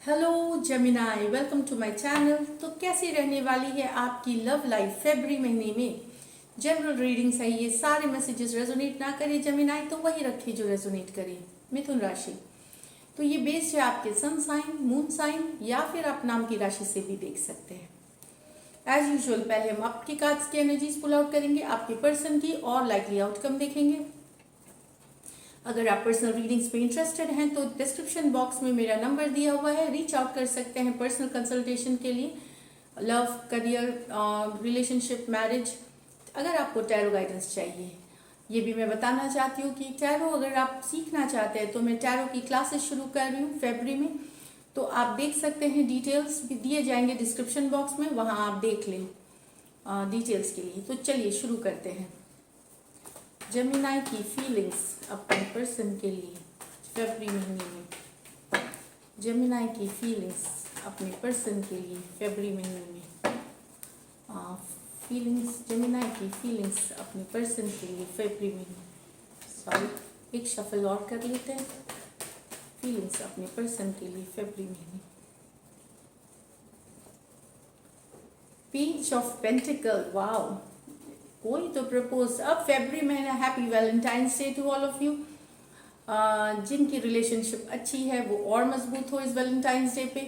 Hello Gemini, welcome to my channel. तो कैसी रहने वाली है आपकी लव लाइफ फरवरी महीने में? जनरल रीडिंग्स है, ये सारे मैसेजेस रेजोनेट ना करे जेमिनाई तो वही रखिए जो रेजोनेट करे। मिथुन राशि, तो ये बेस्ड है आपके सन साइन, मून साइन या फिर आप नाम की राशि से भी देख सकते हैं। एज यूजुअल पहले हम आपकी कार्ड्स की एनर्जीज पुल आउट करेंगे, आपके पर्सन की और लाइकली आउटकम देखेंगे। अगर आप पर्सनल रीडिंग्स में इंटरेस्टेड हैं तो डिस्क्रिप्शन बॉक्स में मेरा नंबर दिया हुआ है, रीच आउट कर सकते हैं पर्सनल कंसल्टेशन के लिए। लव, करियर, रिलेशनशिप, मैरिज, अगर आपको टैरो गाइडेंस चाहिए। ये भी मैं बताना चाहती हूँ कि टैरो अगर आप सीखना चाहते हैं तो मैं टैरो की क्लासेस शुरू कर रही हूँ फरवरी में, तो आप देख सकते हैं। डिटेल्स भी दिए जाएंगे डिस्क्रिप्शन बॉक्स में, वहाँ आप देख लें डिटेल्स के लिए। तो चलिए शुरू करते हैं। जेमिनाई की फीलिंग्स अपने पर्सन के लिए फरवरी महीने में। जेमिनाई की फीलिंग्स अपने पर्सन के लिए फरवरी महीने में। फीलिंग्स, जेमिनाई की फीलिंग्स अपने पर्सन के लिए फरवरी महीने। सॉरी, एक शफल और कर लेते हैं। फीलिंग्स अपने पर्सन के लिए फरवरी महीने। पेज ऑफ पेंटिकल, वाओ, कोई तो प्रपोज अब फरवरी महीना। Happy Valentine's day to all of you. जिनकी रिलेशनशिप अच्छी है वो और मजबूत हो इस वैलेंटाइंस डे पे।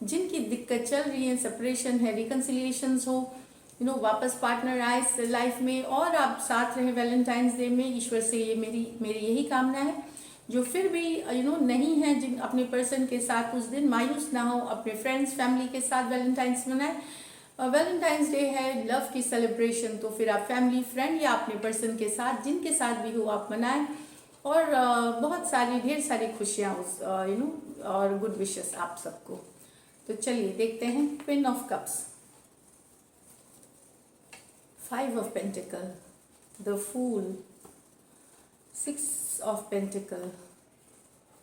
जिनकी दिक्कत चल रही है, सेपरेशन है, रिकन्सिलिएशंस हो, वापस पार्टनर आए लाइफ में और आप साथ रहे वैलेंटाइंस डे में। ईश्वर से ये मेरी यही कामना है। जो फिर भी नहीं है, जिन अपने पर्सन के साथ उस दिन मायूस ना हो, अपने फ्रेंड्स फैमिली के साथ वैलेंटाइंस मनाए। वैलेंटाइंस डे है लव की सेलिब्रेशन, तो फिर आप फैमिली, फ्रेंड या अपने पर्सन के साथ, जिनके साथ भी हो, आप मनाएं। और बहुत सारी, ढेर सारी खुशियाँ उस और गुड विशेस आप सबको। तो चलिए देखते हैं। Queen of cups, 5 of pentacles, the fool, 6 of pentacles,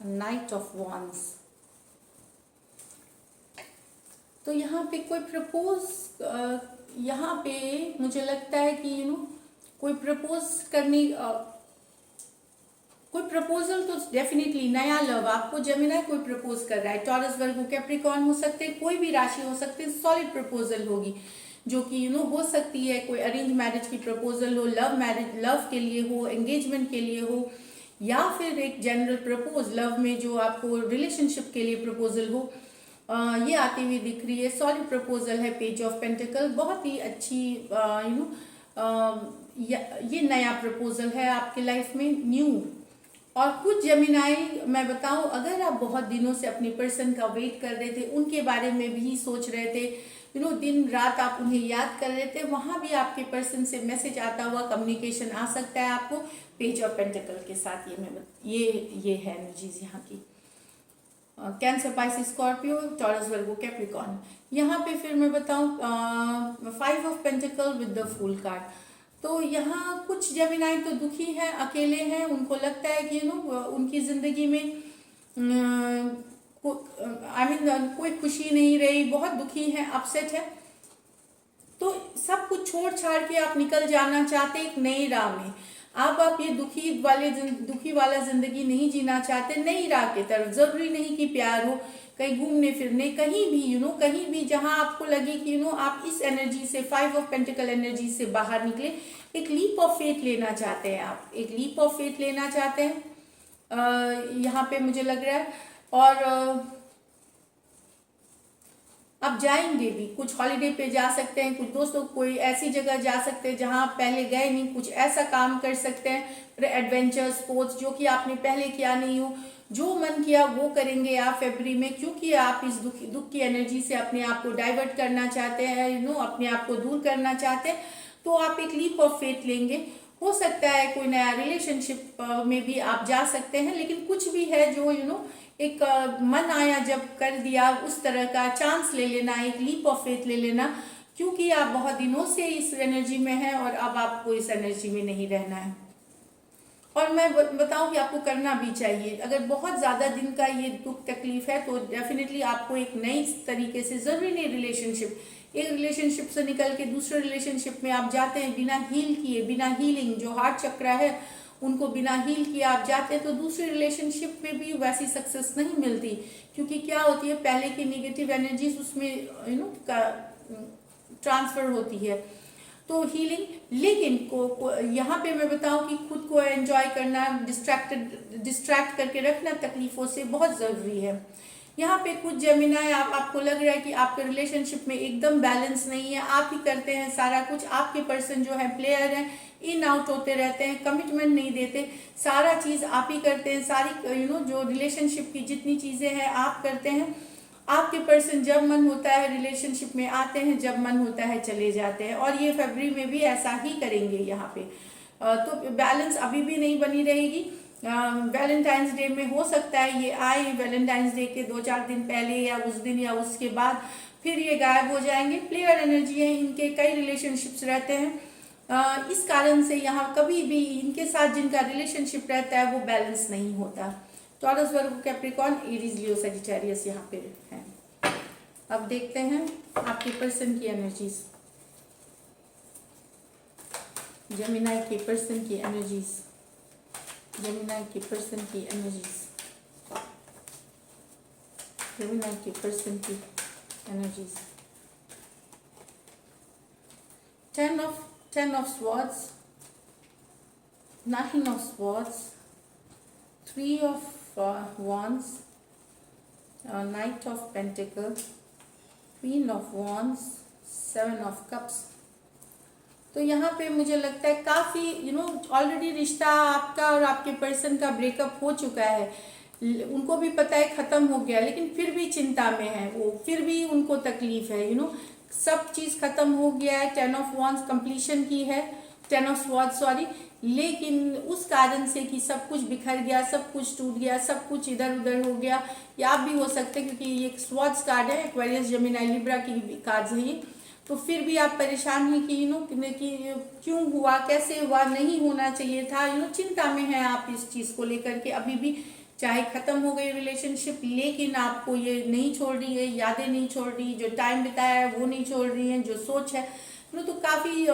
knight of wands. तो यहाँ पे कोई प्रपोज, यहाँ पे मुझे लगता है कि कोई प्रपोज करने, कोई प्रपोजल तो डेफिनेटली नया लव आपको जेमिनाई कोई प्रपोज कर रहा है। टॉरस, वर्गो, कैप्रिकॉर्न हो सकते हैं, कोई भी राशि हो सकते हैं। सॉलिड प्रपोजल होगी जो कि हो सकती है। कोई अरेंज मैरिज की प्रपोजल हो, लव मैरिज, लव के लिए हो, एंगेजमेंट के लिए हो, या फिर एक जनरल प्रपोज लव में जो आपको रिलेशनशिप के लिए प्रपोजल हो, ये आती हुई दिख रही है। सॉलिड प्रपोजल है। पेज ऑफ पेंटिकल, बहुत ही अच्छी ये नया प्रपोजल है आपके लाइफ में, न्यू। और कुछ जेमिनाई मैं बताऊं, अगर आप बहुत दिनों से अपने पर्सन का वेट कर रहे थे, उनके बारे में भी सोच रहे थे, दिन रात आप उन्हें याद कर रहे थे, वहां भी आपके पर्सन से मैसेज आता हुआ, कम्युनिकेशन आ सकता है आपको पेज ऑफ पेंटिकल के साथ। ये है एनर्जीज यहाँ की। Cancer, Pisces, Scorpio, Taurus, Virgo, Capricorn. यहाँ पे फिर मैं बताऊं 5 of pentacle with the fool card. तो यहाँ कुछ जेमिनाई तो दुखी हैं, अकेले हैं। उनको लगता है कि उनकी जिंदगी में कोई खुशी नहीं रही, बहुत दुखी हैं, अपसेट है। तो सब कुछ छोड़ छाड़ के आप निकल जाना चाहते एक नई राह में। आप ये दुखी वाला जिंदगी नहीं जीना चाहते, नई राह की तरफ। जरूरी नहीं कि प्यार हो, कहीं घूमने फिरने, कहीं भी कहीं भी जहां आपको लगे कि आप इस एनर्जी से, 5 ऑफ पेंटिकल एनर्जी से बाहर निकले। एक लीप ऑफ फेथ लेना चाहते हैं आप, एक लीप ऑफ फेथ लेना चाहते हैं यहाँ पे मुझे लग रहा है। और आप जाएंगे भी, कुछ हॉलीडे पे जा सकते हैं, कुछ दोस्तों कोई ऐसी जगह जा सकते हैं जहां आप पहले गए नहीं, कुछ ऐसा काम कर सकते हैं, एडवेंचर स्पोर्ट्स जो कि आपने पहले किया नहीं हो। जो मन किया वो करेंगे आप फरवरी में, क्योंकि आप इस दुख की एनर्जी से अपने आप को डाइवर्ट करना चाहते हैं, अपने आप को दूर करना चाहते हैं। तो आप एक लीप ऑफ फेथ लेंगे। हो सकता है कोई नया रिलेशनशिप में भी आप जा सकते हैं, लेकिन कुछ भी है जो एक मन आया जब कर दिया, उस तरह का चांस ले लेना, एक लीप ऑफ फेथ ले लेना, क्योंकि आप बहुत दिनों से इस एनर्जी में हैं और अब आपको इस एनर्जी में नहीं रहना है। और मैं बताऊं कि आपको करना भी चाहिए। अगर बहुत ज़्यादा दिन का ये दुख तकलीफ है तो डेफिनेटली आपको एक नई तरीके से, ज़रूरी नहीं रिलेशनशिप, एक रिलेशनशिप से निकल के दूसरे रिलेशनशिप में आप जाते हैं बिना हील किए, बिना हीलिंग, जो हार्ट चक्र है उनको बिना हील किए आप जाते हैं तो दूसरी रिलेशनशिप में भी वैसी सक्सेस नहीं मिलती, क्योंकि क्या होती है पहले की निगेटिव एनर्जीज उसमें ट्रांसफर होती है। तो हीलिंग, लेकिन यहाँ पे मैं बताऊं कि खुद को एंजॉय करना, डिस्ट्रैक्ट करके रखना तकलीफों से बहुत ज़रूरी है। यहाँ पे कुछ जेमिनाई आपको लग रहा है कि आपके रिलेशनशिप में एकदम बैलेंस नहीं है, आप ही करते हैं सारा कुछ, आपके पर्सन जो है प्लेयर हैं, इन आउट होते रहते हैं, कमिटमेंट नहीं देते, सारा चीज़ आप ही करते हैं, सारी जो रिलेशनशिप की जितनी चीज़ें हैं आप करते हैं। आपके पर्सन जब मन होता है रिलेशनशिप में आते हैं, जब मन होता है चले जाते हैं, और ये फरवरी में भी ऐसा ही करेंगे यहाँ पे। तो बैलेंस अभी भी नहीं बनी रहेगी। वैलेंटाइंस डे में हो सकता है ये आए, वैलेंटाइंस डे के 2-4 दिन पहले या उस दिन या उसके बाद, फिर ये गायब हो जाएंगे। प्लेयर एनर्जी है, इनके कई रिलेशनशिप्स रहते हैं, इस कारण से यहाँ कभी भी इनके साथ जिनका रिलेशनशिप रहता है वो बैलेंस नहीं होता। टॉरस, वर्गो, कैप्रिकॉर्न, एरीज, लियो, सजिटेरियस यहाँ पे है। अब देखते हैं आपके पर्सन की एनर्जीज, जेमिनाई के पर्सन की एनर्जीज, जेमिनाई के पर्सन की एनर्जीज, जेमिनाई के पर्सन की energies. 10 of swords, 9 of swords, 3 of wands, knight of pentacles, queen of wands, 7 of cups। तो यहाँ पे मुझे लगता है काफ़ी ऑलरेडी रिश्ता आपका और आपके पर्सन का ब्रेकअप हो चुका है, उनको भी पता है ख़त्म हो गया, लेकिन फिर भी चिंता में है वो, फिर भी उनको तकलीफ है, सब चीज़ ख़त्म हो गया है, 10 ऑफ wands कंप्लीशन की है, 10 ऑफ swords सॉरी, लेकिन उस कारण से कि सब कुछ बिखर गया, सब कुछ टूट गया, सब कुछ इधर उधर हो गया, या आप भी हो सकते हैं क्योंकि ये swords कार्ड है, एक्वेरियस, जेमिनाई, लिब्रा की कार्ड्स है ये। तो फिर भी आप परेशान हैं कि क्यों हुआ, कैसे हुआ, नहीं होना चाहिए था, चिंता में है आप इस चीज़ को लेकर के अभी भी, चाहे ख़त्म हो गई रिलेशनशिप, लेकिन आपको ये नहीं छोड़ रही है, यादें नहीं छोड़ रही, जो टाइम बिताया है वो नहीं छोड़ रही हैं, जो सोच है तो काफ़ी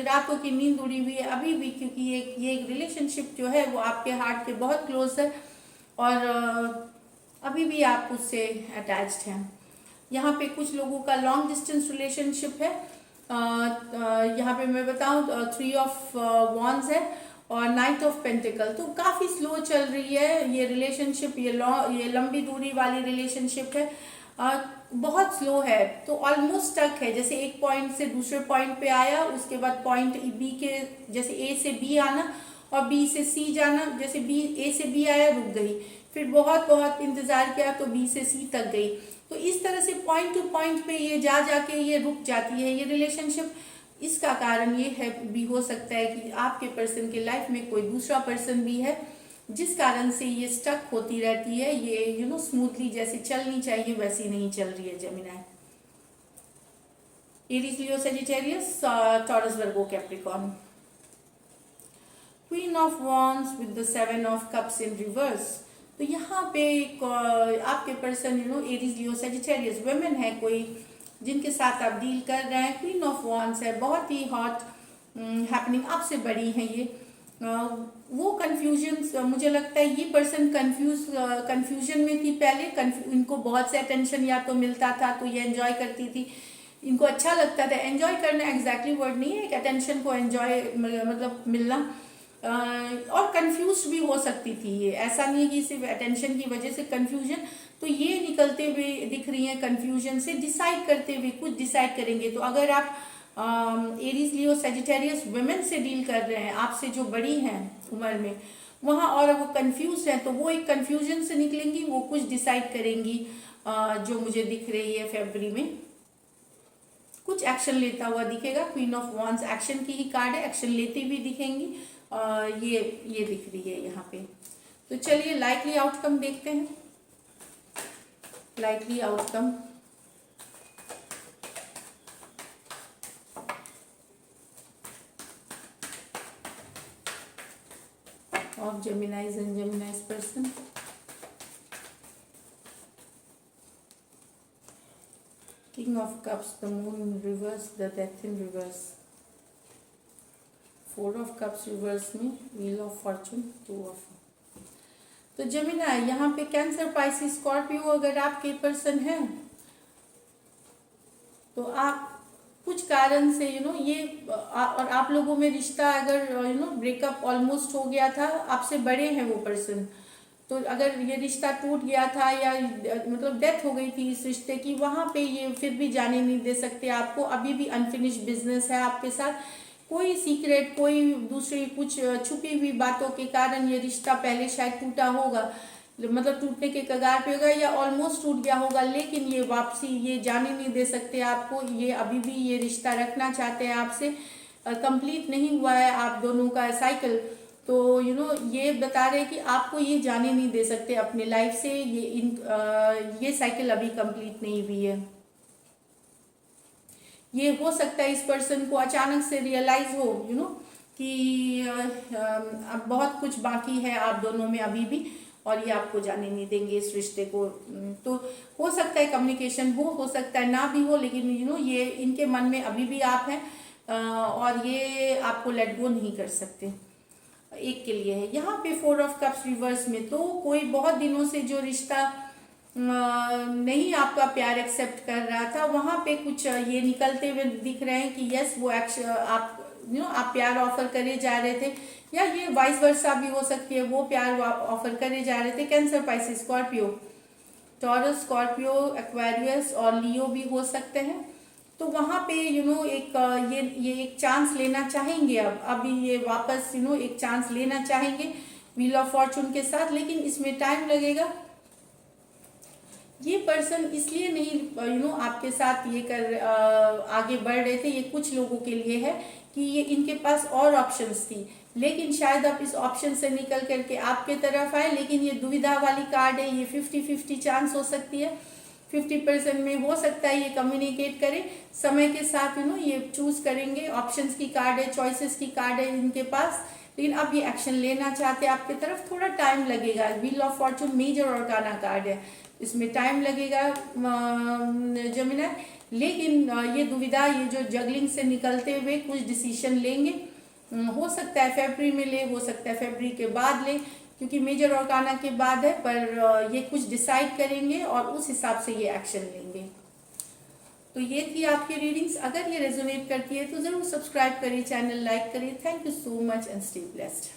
रातों की नींद उड़ी हुई है अभी भी, क्योंकि ये एक रिलेशनशिप जो है वो आपके हार्ट के बहुत क्लोज है, और अभी भी आप उससे अटैच्ड हैं। यहाँ पे कुछ लोगों का लॉन्ग डिस्टेंस रिलेशनशिप है, यहाँ पे मैं बताऊँ 3 ऑफ wands है और नाइट ऑफ पेंटिकल, तो काफ़ी स्लो चल रही है ये रिलेशनशिप, ये लंबी दूरी वाली रिलेशनशिप है, बहुत स्लो है, तो ऑलमोस्ट स्टक है, जैसे एक पॉइंट से दूसरे पॉइंट पे आया, उसके बाद पॉइंट बी के, जैसे ए से बी आना और बी से सी जाना, जैसे बी ए से बी आया रुक गई, फिर बहुत बहुत इंतज़ार किया तो बी से सी तक गई, तो इस तरह से पॉइंट टू पॉइंट पे ये जाके ये रुक जाती है ये रिलेशनशिप। इसका कारण ये है भी हो सकता है कि आपके पर्सन के लाइफ में कोई दूसरा पर्सन भी है, जिस कारण से ये स्टक होती रहती है, ये स्मूथली जैसे चलनी चाहिए वैसी नहीं चल रही है Gemini. Aries, Leo, Sagittarius, taurus, Virgo, Capricorn. Queen of wands with the 7 of cups in reverse, तो यहाँ पे एक आपके पर्सन एरीज, लियो, सजिटेरियस वुमेन है कोई जिनके साथ आप डील कर रहे हैं, क्वीन ऑफ wands है, बहुत ही हॉट हैपनिंग आपसे बड़ी है ये, वो कन्फ्यूजन, मुझे लगता है ये पर्सन कन्फ्यूजन में थी पहले, इनको बहुत से अटेंशन या तो मिलता था तो ये एंजॉय करती थी, इनको अच्छा लगता था, एंजॉय करना एग्जैक्टली वर्ड नहीं है, एक अटेंशन को एंजॉय मतलब मिलना, और कंफ्यूज भी हो सकती थी ये, ऐसा नहीं है कि सिर्फ अटेंशन की वजह से कंफ्यूजन, तो ये निकलते हुए दिख रही हैं कंफ्यूजन से, डिसाइड करते हुए कुछ डिसाइड करेंगे। तो अगर आप एरीज, लियो, सजिटेरियस वुमेन से डील कर रहे हैं, आपसे जो बड़ी हैं उम्र में वहाँ, और वो कंफ्यूज है तो वो एक कंफ्यूजन से निकलेंगी, वो कुछ डिसाइड करेंगी, जो मुझे दिख रही है फरवरी में कुछ एक्शन लेता हुआ दिखेगा। क्वीन ऑफ wands एक्शन की ही कार्ड है, एक्शन लेती हुई दिखेंगी, ये दिख रही है यहाँ पे। तो चलिए लाइकली आउटकम देखते हैं, likely outcome. of Geminis and Gemini's person. King of Cups, the Moon in reverse, the Death in reverse. 4 of cups reverse में व्हील ऑफ फॉर्चून, 2 ऑफ। तो जेमिनी यहाँ पे कैंसर, पाइसिस, स्कॉर्पियो अगर आपके person हैं तो आप कुछ कारण से ये और आप लोगों में रिश्ता अगर ब्रेकअप ऑलमोस्ट हो गया था, आपसे बड़े हैं वो पर्सन, तो अगर ये रिश्ता टूट गया था या मतलब डेथ हो गई थी इस रिश्ते की, वहाँ पे ये फिर भी जाने नहीं दे सकते आपको। अभी भी अनफिनिश्ड बिजनेस है आपके साथ, कोई सीक्रेट, कोई दूसरी कुछ छुपी हुई बातों के कारण ये रिश्ता पहले शायद टूटा होगा, मतलब टूटने के कगार पे होगा या ऑलमोस्ट टूट गया होगा, लेकिन ये वापसी ये जाने नहीं दे सकते आपको। ये अभी भी ये रिश्ता रखना चाहते हैं आपसे, कंप्लीट नहीं हुआ है आप दोनों का साइकिल। तो ये बता रहे हैं कि आपको ये जाने नहीं दे सकते अपने लाइफ से, ये साइकिल अभी कंप्लीट नहीं हुई है। ये हो सकता है इस पर्सन को अचानक से रियलाइज हो कि अब बहुत कुछ बाकी है आप दोनों में अभी भी, और ये आपको जाने नहीं देंगे इस रिश्ते को। तो हो सकता है कम्युनिकेशन हो सकता है ना भी हो, लेकिन ये इनके मन में अभी भी आप हैं और ये आपको लेट गो नहीं कर सकते। एक के लिए है यहाँ पे 4 ऑफ कप्स रिवर्स में, तो कोई बहुत दिनों से जो रिश्ता नहीं आपका प्यार एक्सेप्ट कर रहा था, वहां पे कुछ ये निकलते हुए दिख रहे हैं कि यस वो एक्शन आप प्यार ऑफर करे जा रहे थे, या ये वाइस वर्सा भी हो सकती है, वो प्यार ऑफर करे जा रहे थे। Cancer, Pisces, Scorpio, taurus, Scorpio, Aquarius और लियो भी हो सकते हैं। तो वहां पे एक ये एक चांस लेना चाहेंगे, अब अभी ये वापस एक चांस लेना चाहेंगे व्हील ऑफ फॉर्चून के साथ, लेकिन इसमें टाइम लगेगा। ये पर्सन इसलिए नहीं आपके साथ ये आगे बढ़ रहे थे, ये कुछ लोगों के लिए है कि ये इनके पास और ऑप्शंस थी, लेकिन शायद आप इस ऑप्शन से निकल करके आपके तरफ आए। लेकिन ये दुविधा वाली कार्ड है, ये 50-50 चांस हो सकती है। 50% में हो सकता है ये कम्युनिकेट करे, समय के साथ ये चूज करेंगे। ऑप्शंस की कार्ड है, चॉइसेस की कार्ड है इनके पास, लेकिन अब ये एक्शन लेना चाहते हैं आपके तरफ, थोड़ा टाइम लगेगा। Wheel of fortune major arcana card है, इसमें टाइम लगेगा जेमिनी, लेकिन ये दुविधा, ये जो जगलिंग से निकलते हुए कुछ डिसीजन लेंगे। हो सकता है फरवरी में ले, हो सकता है फरवरी के बाद ले, क्योंकि मेजर ऑर्काना के बाद है, पर ये कुछ डिसाइड करेंगे और उस हिसाब से ये एक्शन लेंगे। तो ये थी आपकी रीडिंग्स। अगर ये रेजोनेट करती है तो जरूर सब्सक्राइब करिए, चैनल लाइक करिए। Thank you so much and stay blessed.